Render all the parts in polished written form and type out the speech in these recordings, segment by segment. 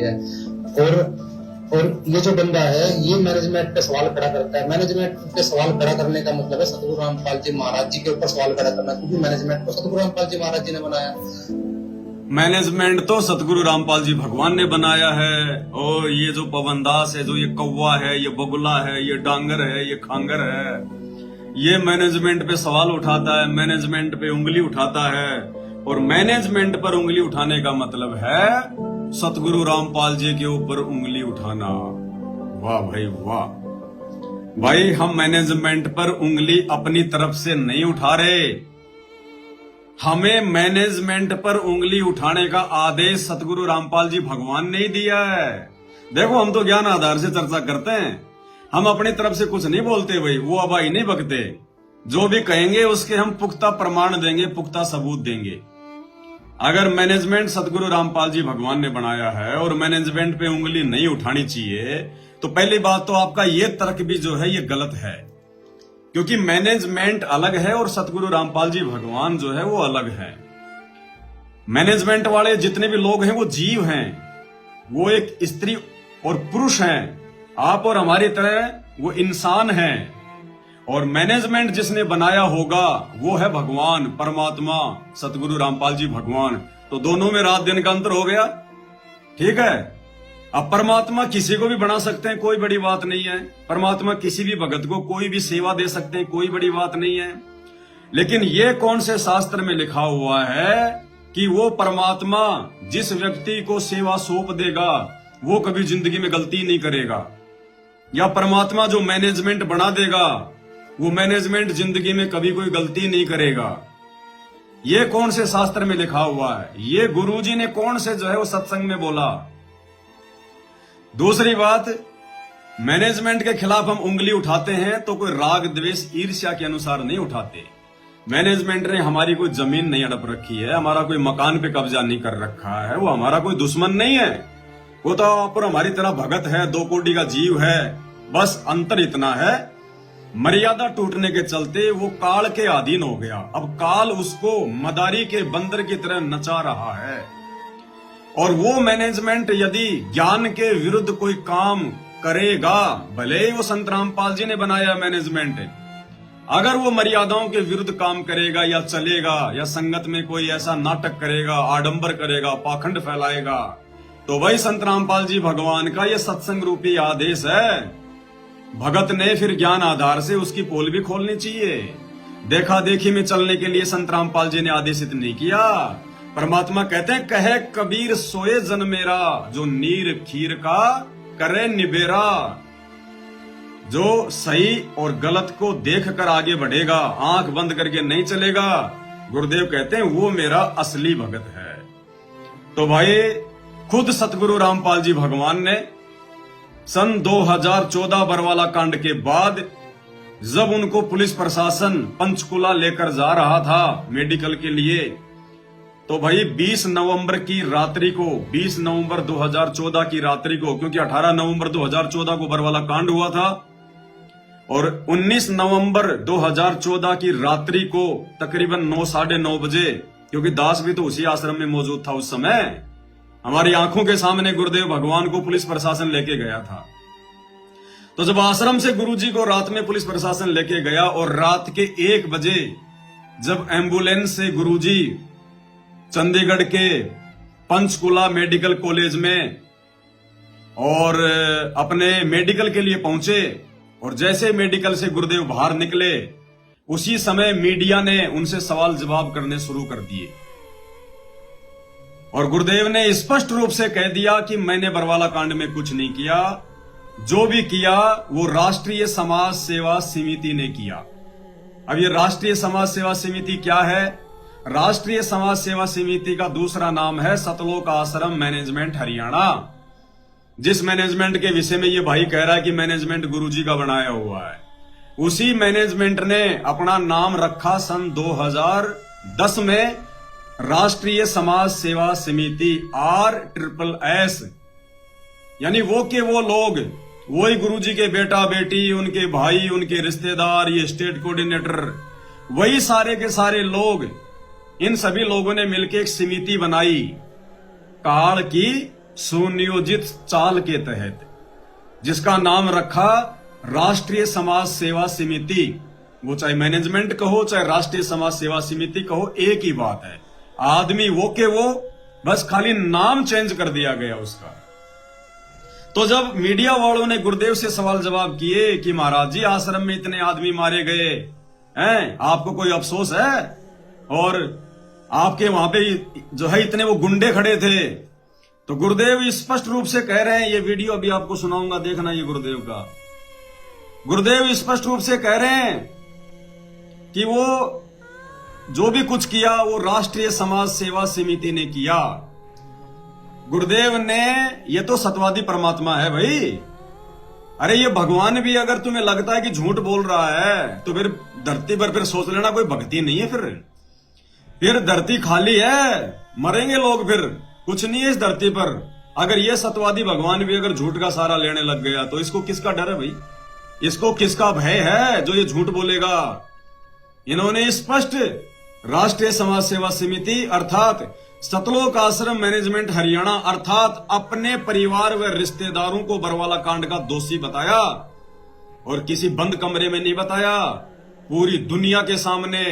है। और ये जो बंदा है ये मैनेजमेंट पे सवाल खड़ा करता है। मैनेजमेंट पे सवाल खड़ा करने का मतलब है सतगुरु रामपाल जी महाराज जी के ऊपर सवाल खड़ा करना, क्योंकि मैनेजमेंट को सतगुरु रामपाल जी महाराज जी ने बनाया। मैनेजमेंट तो सतगुरु रामपाल जी भगवान ने बनाया है। और ये जो पवनदास है, जो ये कौवा है, ये बगुला है, ये डांगर है, ये खांगर है, ये मैनेजमेंट पे सवाल उठाता है, मैनेजमेंट पे उंगली उठाता है। और मैनेजमेंट पर उंगली उठाने का मतलब है सतगुरु रामपाल जी के ऊपर उंगली उठाना। वाह भाई वाह। भाई हम मैनेजमेंट पर उंगली अपनी तरफ से नहीं उठा रहे, हमें मैनेजमेंट पर उंगली उठाने का आदेश सतगुरु रामपाल जी भगवान ने ही दिया है। देखो हम तो ज्ञान आधार से चर्चा करते हैं, हम अपनी तरफ से कुछ नहीं बोलते भाई, वो अबाई नहीं बकते। जो भी कहेंगे उसके हम पुख्ता प्रमाण देंगे, पुख्ता सबूत देंगे। अगर मैनेजमेंट सतगुरु रामपाल जी भगवान ने बनाया है और मैनेजमेंट पे उंगली नहीं उठानी चाहिए, तो पहली बात तो आपका ये तर्क भी जो है ये गलत है, क्योंकि मैनेजमेंट अलग है और सतगुरु रामपाल जी भगवान जो है वो अलग है। मैनेजमेंट वाले जितने भी लोग हैं वो जीव हैं, वो एक स्त्री और पुरुष हैं, आप और हमारी तरह वो इंसान हैं। और मैनेजमेंट जिसने बनाया होगा वो है भगवान, परमात्मा, सतगुरु रामपाल जी भगवान। तो दोनों में रात दिन का अंतर हो गया, ठीक है। अब परमात्मा किसी को भी बना सकते हैं, कोई बड़ी बात नहीं है। परमात्मा किसी भी भगत को कोई भी सेवा दे सकते हैं, कोई बड़ी बात नहीं है। लेकिन ये कौन से शास्त्र में लिखा हुआ है कि वो परमात्मा जिस व्यक्ति को सेवा सौंप देगा वो कभी जिंदगी में गलती नहीं करेगा, या परमात्मा जो मैनेजमेंट बना देगा वो मैनेजमेंट जिंदगी में कभी कोई गलती नहीं करेगा? ये कौन से शास्त्र में लिखा हुआ है? ये गुरुजी ने कौन से जो है वो सत्संग में बोला? दूसरी बात, मैनेजमेंट के खिलाफ हम उंगली उठाते हैं तो कोई राग द्वेष ईर्ष्या के अनुसार नहीं उठाते। मैनेजमेंट ने हमारी कोई जमीन नहीं हड़प रखी है, हमारा कोई मकान पे कब्जा नहीं कर रखा है, वो हमारा कोई दुश्मन नहीं है। वो तो पर हमारी तरह भगत है, 2 कोटि का जीव है। बस अंतर इतना है, मर्यादा टूटने के चलते वो काल के अधीन हो गया। अब काल उसको मदारी के बंदर की तरह नचा रहा है। और वो मैनेजमेंट यदि ज्ञान के विरुद्ध कोई काम करेगा, भले ही वो संत रामपाल जी ने बनाया मैनेजमेंट, अगर वो मर्यादाओं के विरुद्ध काम करेगा या चलेगा या संगत में कोई ऐसा नाटक करेगा, आडंबर करेगा, पाखंड फैलाएगा, तो वही संत रामपाल जी भगवान का ये सत्संग रूपी आदेश है। भगत ने फिर ज्ञान आधार से उसकी पोल भी खोलनी चाहिए। देखा देखी में चलने के लिए संत रामपाल जी ने आदेशित नहीं किया। परमात्मा कहते हैं, कहे कबीर सोए जन मेरा, जो नीर खीर का करे निबेरा। जो सही और गलत को देख कर आगे बढ़ेगा, आंख बंद करके नहीं चलेगा, गुरुदेव कहते हैं वो मेरा असली भगत है। तो भाई खुद सतगुरु रामपाल जी भगवान ने सन 2014 बरवाला कांड के बाद जब उनको पुलिस प्रशासन पंचकुला लेकर जा रहा था मेडिकल के लिए, तो भाई 20 नवंबर की रात्रि को, 20 नवंबर 2014 की रात्रि को, क्योंकि 18 नवंबर 2014 को बरवाला कांड हुआ था, और 19 नवंबर 2014 की रात्रि को तकरीबन 9 साढ़े 9 बजे, क्योंकि दास भी तो उसी आश्रम में मौजूद था उस समय, हमारी आंखों के सामने गुरुदेव भगवान को पुलिस प्रशासन लेके गया था। तो जब आश्रम से गुरुजी को रात में पुलिस प्रशासन लेके गया और रात के 1 बजे जब एम्बुलेंस से गुरुजी चंडीगढ़ के पंचकुला मेडिकल कॉलेज में और अपने मेडिकल के लिए पहुंचे, और जैसे मेडिकल से गुरुदेव बाहर निकले उसी समय मीडिया ने उनसे सवाल जवाब करने शुरू कर दिए। और गुरुदेव ने स्पष्ट रूप से कह दिया कि मैंने बरवाला कांड में कुछ नहीं किया, जो भी किया वो राष्ट्रीय समाज सेवा समिति ने किया। अब ये राष्ट्रीय समाज सेवा समिति क्या है? राष्ट्रीय समाज सेवा समिति का दूसरा नाम है सतलोक आश्रम मैनेजमेंट हरियाणा। जिस मैनेजमेंट के विषय में ये भाई कह रहा है कि मैनेजमेंट गुरुजी का बनाया हुआ है, उसी मैनेजमेंट ने अपना नाम रखा सन 2010 में राष्ट्रीय समाज सेवा समिति RSSS। यानी वो के वो लोग, वही गुरुजी के बेटा बेटी, उनके भाई, उनके रिश्तेदार, ये स्टेट कोऑर्डिनेटर, वही सारे के सारे लोग, इन सभी लोगों ने मिलकर एक समिति बनाई काल की सुनियोजित चाल के तहत, जिसका नाम रखा राष्ट्रीय समाज सेवा समिति। वो चाहे मैनेजमेंट कहो चाहे राष्ट्रीय समाज सेवा समिति कहो, एक ही बात है, आदमी वो के वो, बस खाली नाम चेंज कर दिया गया उसका। तो जब मीडिया वालों ने गुरुदेव से सवाल जवाब किए कि महाराज जी आश्रम में इतने आदमी मारे गए हैं, आपको कोई अफसोस है? और आपके वहां पे जो है इतने वो गुंडे खड़े थे, तो गुरुदेव स्पष्ट रूप से कह रहे हैं, ये वीडियो अभी आपको सुनाऊंगा, देखना ये गुरुदेव का। गुरुदेव स्पष्ट रूप से कह रहे हैं कि वो जो भी कुछ किया वो राष्ट्रीय समाज सेवा समिति ने किया। गुरुदेव ने, ये तो सत्यवादी परमात्मा है भाई। अरे ये भगवान भी अगर तुम्हें लगता है कि झूठ बोल रहा है तो फिर धरती पर फिर सोच लेना कोई भक्ति नहीं है। फिर धरती खाली है, मरेंगे लोग, फिर कुछ नहीं है इस धरती पर। अगर ये सत्यवादी भगवान भी अगर झूठ का सहारा लेने लग गया तो इसको किसका डर है भाई? इसको किसका भय है जो ये झूठ बोलेगा? इन्होंने स्पष्ट राष्ट्रीय समाज सेवा समिति अर्थात सतलोक आश्रम मैनेजमेंट हरियाणा अर्थात अपने परिवार व रिश्तेदारों को बरवाला कांड का दोषी बताया, और किसी बंद कमरे में नहीं बताया, पूरी दुनिया के सामने,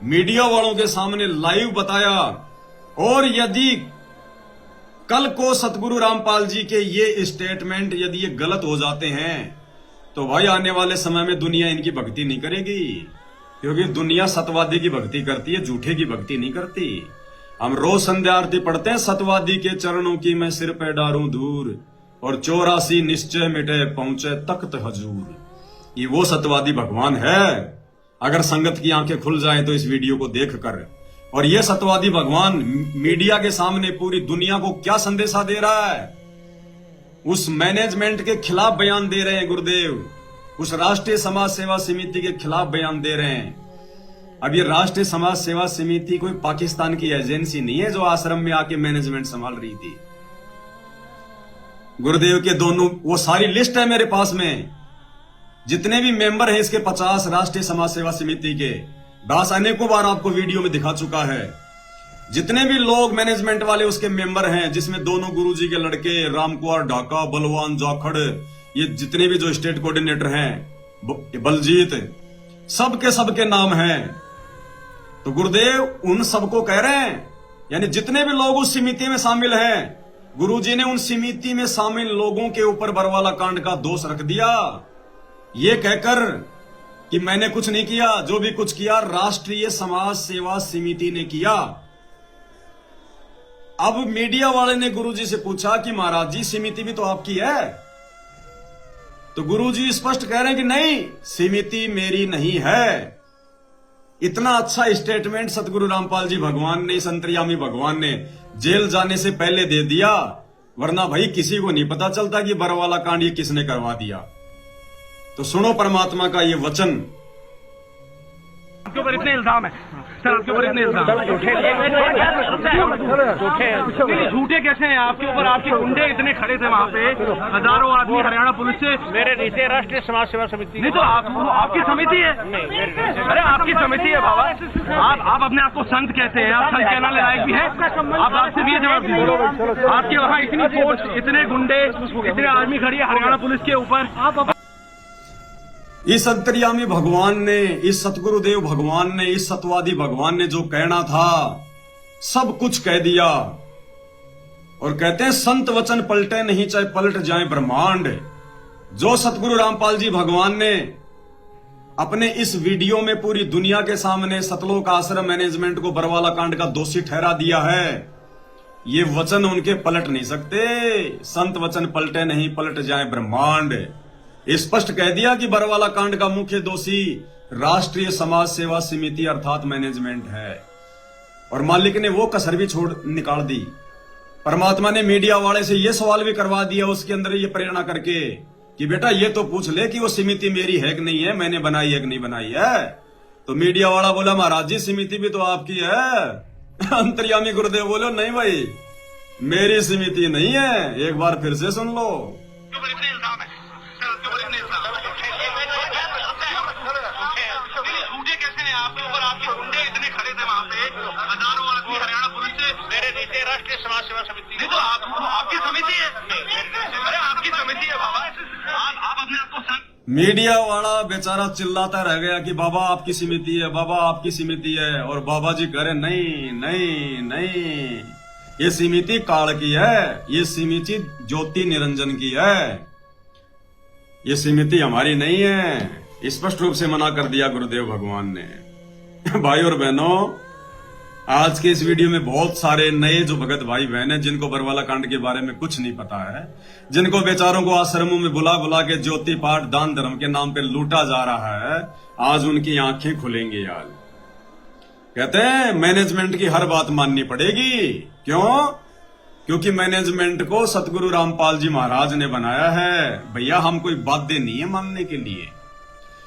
मीडिया वालों के सामने लाइव बताया। और यदि कल को सतगुरु रामपाल जी के ये स्टेटमेंट यदि ये गलत हो जाते हैं तो भाई आने वाले समय में दुनिया इनकी भक्ति नहीं करेगी, क्योंकि दुनिया सत्यवादी की भक्ति करती है, झूठे की भक्ति नहीं करती। हम रोज संध्या आरती पढ़ते हैं, सत्यवादी के चरणों की मैं सिर पे डारूं धूर, और 84 निश्चय मिटे पहुंचे तख्त हजूर। ये वो सत्यवादी भगवान है। अगर संगत की आंखें खुल जाएं तो इस वीडियो को देखकर, और ये सत्यवादी भगवान मीडिया के सामने पूरी दुनिया को क्या संदेशा दे रहा है? उस मैनेजमेंट के खिलाफ बयान दे रहे हैं गुरुदेव, उस राष्ट्रीय समाज सेवा समिति के खिलाफ बयान दे रहे हैं। अब ये राष्ट्रीय समाज सेवा समिति कोई पाकिस्तान की एजेंसी नहीं है जो आश्रम में आके मैनेजमेंट संभाल रही थी। गुरुदेव के दोनों वो सारी लिस्ट है मेरे पास में, जितने भी मेंबर हैं इसके 50 राष्ट्रीय समाज सेवा समिति के, दास अनेकों बार आपको वीडियो में दिखा चुका है। जितने भी लोग मैनेजमेंट वाले उसके मेंबर हैं, जिसमें दोनों गुरुजी के लड़के राम कुमार ढाका, बलवान जाखड़, ये जितने भी जो स्टेट कोऑर्डिनेटर हैं, बलजीत, सबके नाम हैं। तो गुरुदेव उन सबको कह रहे हैं, यानी जितने भी लोग उस समिति में शामिल हैं, गुरुजी ने उन समिति में शामिल लोगों के ऊपर बरवाला कांड का दोष रख दिया, ये कहकर कि मैंने कुछ नहीं किया, जो भी कुछ किया राष्ट्रीय समाज सेवा समिति ने किया। अब मीडिया वाले ने गुरुजी से पूछा कि महाराज जी समिति भी तो आपकी है, तो गुरुजी स्पष्ट कह रहे हैं कि नहीं, समिति मेरी नहीं है। इतना अच्छा स्टेटमेंट सतगुरु रामपाल जी भगवान ने, इस अंतर्यामी भगवान ने जेल जाने से पहले दे दिया, वरना भाई किसी को नहीं पता चलता कि बरवाला कांड ये किसने करवा दिया। तो सुनो परमात्मा का ये वचन। आपके ऊपर इतने इल्जाम है सर, आपके ऊपर इतने इल्जाम झूठे कैसे हैं आपके ऊपर? आपके गुंडे इतने खड़े थे वहाँ पे, हजारों आदमी हरियाणा पुलिस से। मेरे नीचे राष्ट्रीय समाज सेवा समिति नहीं तो आपकी समिति है। अरे आपकी समिति है बाबा, आप अपने आप को संत कहते हैं, आप संत कहने लायक भी है। आप आपसे भी ये जवाब दीजिए, आपके वहाँ इतनी फोर्स, इतने गुंडे, इतने आदमी खड़ी है हरियाणा पुलिस के ऊपर। इस अंतर्यामी भगवान ने, इस सतगुरुदेव भगवान ने, इस सतवादी भगवान ने जो कहना था सब कुछ कह दिया। और कहते हैं संत वचन पलटे नहीं चाहे पलट जाए ब्रह्मांड। जो सतगुरु रामपाल जी भगवान ने अपने इस वीडियो में पूरी दुनिया के सामने सतलोक आश्रम मैनेजमेंट को बरवाला कांड का दोषी ठहरा दिया है, ये वचन उनके पलट नहीं सकते। संत वचन पलटे नहीं पलट जाए ब्रह्मांड। स्पष्ट कह दिया कि बरवाला कांड का मुख्य दोषी राष्ट्रीय समाज सेवा समिति अर्थात मैनेजमेंट है, और मालिक ने वो कसर भी निकाल दी। परमात्मा ने मीडिया वाले से ये सवाल भी करवा दिया उसके अंदर ये प्रेरणा करके कि बेटा ये तो पूछ ले कि वो समिति मेरी है कि नहीं है, मैंने बनाई है कि नहीं बनाई है। तो मीडिया वाला बोला महाराज जी समिति भी तो आपकी है। अंतर्यामी गुरुदेव बोलो नहीं भाई मेरी समिति नहीं है, एक बार फिर से सुन लो। झूठे कैसे हैं आपके ऊपर? आपके गुंडे इतने खड़े थे वहाँ पे, हजारों आदमी हरियाणा पुलिस से। मेरे नीचे राष्ट्रीय समाज सेवा समिति। नहीं तो आपकी समिति है। अरे आपकी समिति है बाबा, आप अपने आप को मीडिया वाला बेचारा चिल्लाता रह गया कि बाबा आपकी समिति है, बाबा आपकी समिति है, और बाबा जी कह रहे नहीं नहीं नहीं, ये समिति काल की है, ये समिति ज्योति निरंजन की है, ये समिति हमारी नहीं है। स्पष्ट रूप से मना कर दिया गुरुदेव भगवान ने। भाई और बहनों, आज के इस वीडियो में बहुत सारे नए जो भगत भाई बहन हैं जिनको बरवाला कांड के बारे में कुछ नहीं पता है, जिनको बेचारों को आश्रमों में बुला बुला के ज्योति पाठ दान धर्म के नाम पे लूटा जा रहा है, आज उनकी आंखें खुलेंगी। यार कहते हैं मैनेजमेंट की हर बात माननी पड़ेगी। क्यों? क्योंकि मैनेजमेंट को सतगुरु रामपाल जी महाराज ने बनाया है। भैया हम कोई बाध्य नहीं है मानने के लिए।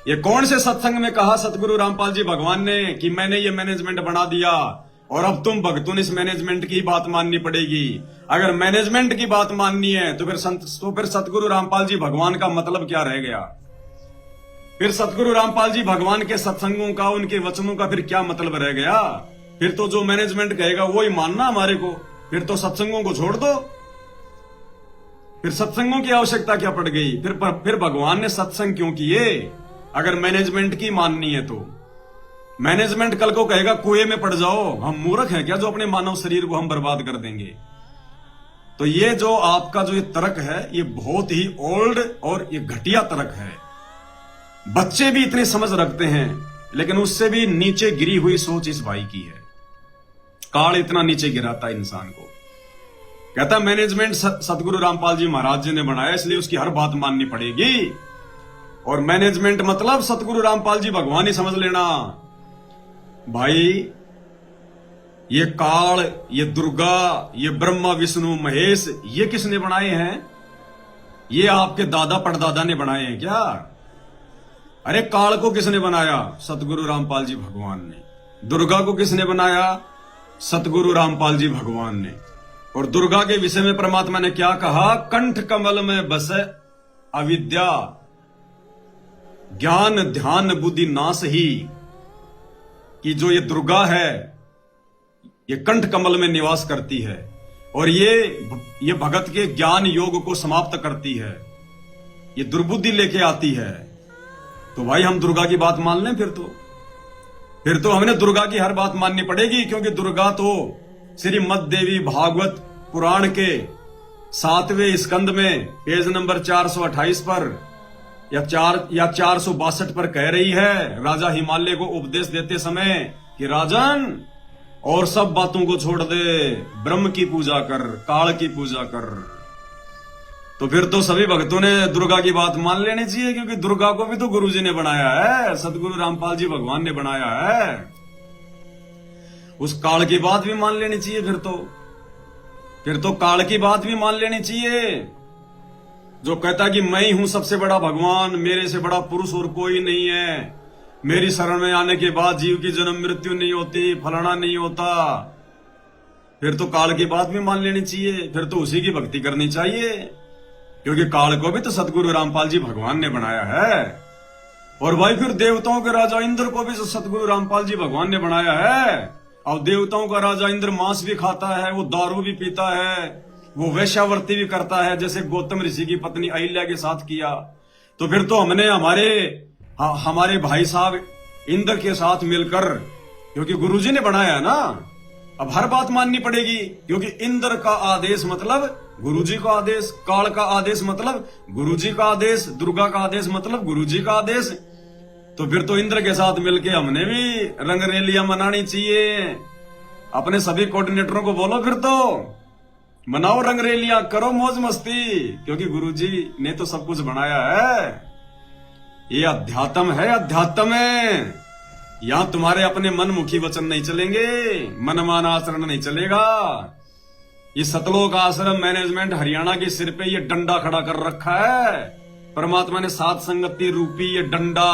ये कौन से सत्संग में कहा सतगुरु रामपाल जी भगवान ने कि मैंने ये मैनेजमेंट बना दिया और अब तुम भक्तों ने इस मैनेजमेंट की बात माननी पड़ेगी? अगर मैनेजमेंट की बात माननी है तो फिर सतगुरु रामपाल जी भगवान का मतलब क्या रह गया? फिर सतगुरु रामपाल जी भगवान के सत्संगों का, उनके वचनों का फिर क्या मतलब रह गया? फिर तो जो मैनेजमेंट कहेगा वो ही मानना हमारे को। फिर तो सत्संगों को छोड़ दो, फिर सत्संगों की आवश्यकता क्या पड़ गई? फिर भगवान ने सत्संग क्यों किए अगर मैनेजमेंट की माननी है तो? मैनेजमेंट कल को कहेगा कुएं में पड़ जाओ। हम मूर्ख हैं क्या जो अपने मानव शरीर को हम बर्बाद कर देंगे? तो ये जो आपका जो ये तर्क है, ये बहुत ही ओल्ड और ये घटिया तर्क है। बच्चे भी इतनी समझ रखते हैं, लेकिन उससे भी नीचे गिरी हुई सोच इस भाई की है। काल इतना नीचे गिराता है इंसान को। कहता मैनेजमेंट सतगुरु रामपाल जी महाराज जी ने बनाया, इसलिए उसकी हर बात माननी पड़ेगी। और मैनेजमेंट मतलब सतगुरु रामपाल जी भगवान ही समझ लेना। भाई ये काल, ये दुर्गा, ये ब्रह्मा विष्णु महेश, ये किसने बनाए हैं? ये आपके दादा परदादा ने बनाए हैं क्या? अरे काल को किसने बनाया? सतगुरु रामपाल जी भगवान ने। दुर्गा को किसने बनाया? सतगुरु रामपाल जी भगवान ने। और दुर्गा के विषय में परमात्मा ने क्या कहा? कंठ कमल में बसे अविद्या, ज्ञान ध्यान बुद्धि नाश ही। कि जो ये दुर्गा है ये कंठ कमल में निवास करती है और ये भगत के ज्ञान योग को समाप्त करती है, ये दुर्बुद्धि लेके आती है। तो भाई हम दुर्गा की बात मान लें? फिर तो हमें दुर्गा की हर बात माननी पड़ेगी, क्योंकि दुर्गा तो श्रीमद् देवी भागवत पुराण के 7वें स्कंद में पेज नंबर 428 पर या 462 पर कह रही है, राजा हिमालय को उपदेश देते समय कि राजन और सब बातों को छोड़ दे, ब्रह्म की पूजा कर, काल की पूजा कर। तो फिर तो सभी भक्तों ने दुर्गा की बात मान लेनी चाहिए, क्योंकि दुर्गा को भी तो गुरुजी ने बनाया है, सतगुरु रामपाल जी भगवान ने बनाया है। उस काल की बात भी मान लेनी चाहिए। फिर तो काल की बात भी मान लेनी चाहिए, जो कहता कि मैं ही हूं सबसे बड़ा भगवान, मेरे से बड़ा पुरुष और कोई नहीं है, मेरी शरण में आने के बाद जीव की जन्म मृत्यु नहीं होती, फलाना नहीं होता। फिर तो काल की बात भी मान लेनी चाहिए, फिर तो उसी की भक्ति करनी चाहिए, क्योंकि काल को भी तो सतगुरु रामपाल जी भगवान ने बनाया है। और भाई फिर देवताओं के राजा इंद्र को भी सतगुरु रामपाल जी भगवान ने बनाया है। अब देवताओं का राजा इंद्र मांस भी खाता है, वो दारू भी पीता है, वो वैश्यावर्ती भी करता है, जैसे गौतम ऋषि की पत्नी अहिल्या के साथ किया। तो फिर तो हमने हमारे भाई साहब इंद्र के साथ मिलकर, क्योंकि गुरुजी ने बनाया है ना, अब हर बात माननी पड़ेगी, क्योंकि इंद्र का आदेश मतलब गुरुजी का आदेश, काल का आदेश मतलब गुरुजी का आदेश, दुर्गा का आदेश मतलब गुरुजी का आदेश। तो फिर तो इंद्र के साथ मिलके हमने भी रंगरेलियां मनानी चाहिए। अपने सभी कोऑर्डिनेटरों को बोलो फिर तो मनाओ रंगरेलियां, करो मौज मस्ती, क्योंकि गुरुजी ने तो सब कुछ बनाया है। ये अध्यात्म है, अध्यात्म है। यहां तुम्हारे अपने मनमुखी वचन नहीं चलेंगे, मनमाना आचरण नहीं चलेगा। ये सतलोक आश्रम मैनेजमेंट हरियाणा के सिर पे ये डंडा खड़ा कर रखा है। परमात्मा ने सात संगति रूपी ये डंडा,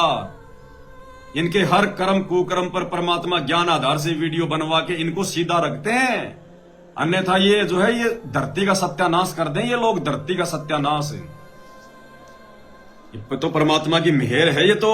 इनके हर कर्म कुकर्म पर परमात्मा ज्ञान आधार से वीडियो बनवा के इनको सीधा रखते हैं। अन्यथा ये जो है ये धरती का सत्यानाश कर दें, ये लोग धरती का सत्यानाश है। तो परमात्मा की मेहर है ये तो।